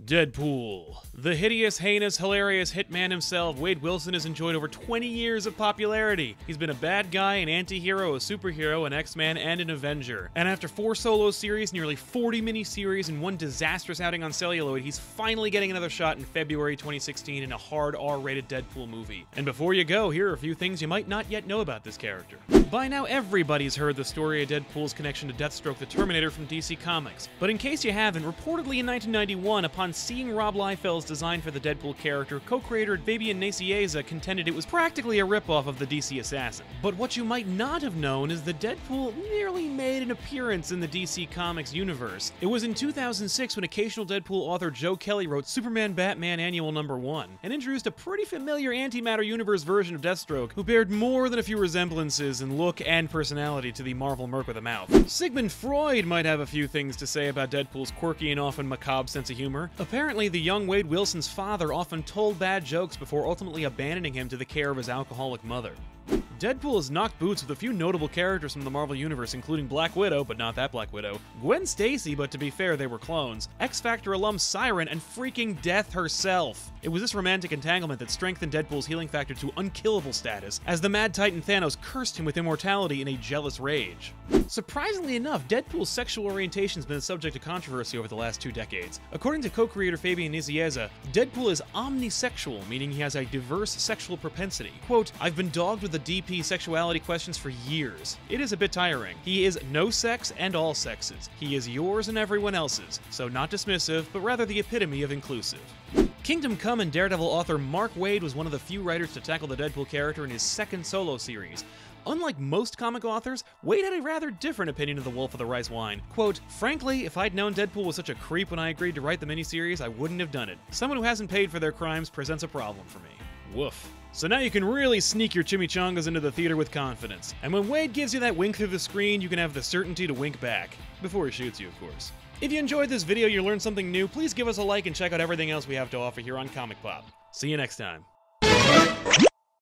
Deadpool. The hideous, heinous, hilarious hitman himself, Wade Wilson has enjoyed over 20 years of popularity. He's been a bad guy, an anti-hero, a superhero, an X-Man, and an Avenger. And after 4 solo series, nearly 40 mini-series, and 1 disastrous outing on celluloid, he's finally getting another shot in February 2016 in a hard R-rated Deadpool movie. And before you go, here are a few things you might not yet know about this character. By now, everybody's heard the story of Deadpool's connection to Deathstroke the Terminator from DC Comics. But in case you haven't, reportedly in 1991, upon seeing Rob Liefeld's design for the Deadpool character, co-creator Fabian Nicieza contended it was practically a ripoff of the DC Assassin. But what you might not have known is that Deadpool nearly made an appearance in the DC Comics universe. It was in 2006 when occasional Deadpool author Joe Kelly wrote Superman Batman Annual No. 1, and introduced a pretty familiar antimatter universe version of Deathstroke, who bared more than a few resemblances in look and personality to the Marvel Merc with a mouth. Sigmund Freud might have a few things to say about Deadpool's quirky and often macabre sense of humor. Apparently, the young Wade Wilson's father often told bad jokes before ultimately abandoning him to the care of his alcoholic mother. Deadpool has knocked boots with a few notable characters from the Marvel Universe, including Black Widow, but not that Black Widow, Gwen Stacy, but to be fair, they were clones, X-Factor alum Siren, and freaking Death herself. It was this romantic entanglement that strengthened Deadpool's healing factor to unkillable status, as the Mad Titan Thanos cursed him with immortality in a jealous rage. Surprisingly enough, Deadpool's sexual orientation has been the subject of controversy over the last 2 decades. According to co-creator Fabian Nicieza, Deadpool is omnisexual, meaning he has a diverse sexual propensity. Quote, "I've been dogged with the DP sexuality questions for years. It is a bit tiring. He is no sex and all sexes. He is yours and everyone else's, so not dismissive, but rather the epitome of inclusive." Kingdom Come and Daredevil author Mark Waid was one of the few writers to tackle the Deadpool character in his 2nd solo series. Unlike most comic authors, Waid had a rather different opinion of the Wolf of the Rice Wine. Quote, "Frankly, if I'd known Deadpool was such a creep when I agreed to write the miniseries, I wouldn't have done it. Someone who hasn't paid for their crimes presents a problem for me." Woof. So now you can really sneak your chimichangas into the theater with confidence. And when Waid gives you that wink through the screen, you can have the certainty to wink back. Before he shoots you, of course. If you enjoyed this video, you learned something new, please give us a like and check out everything else we have to offer here on ComicPOP. See you next time.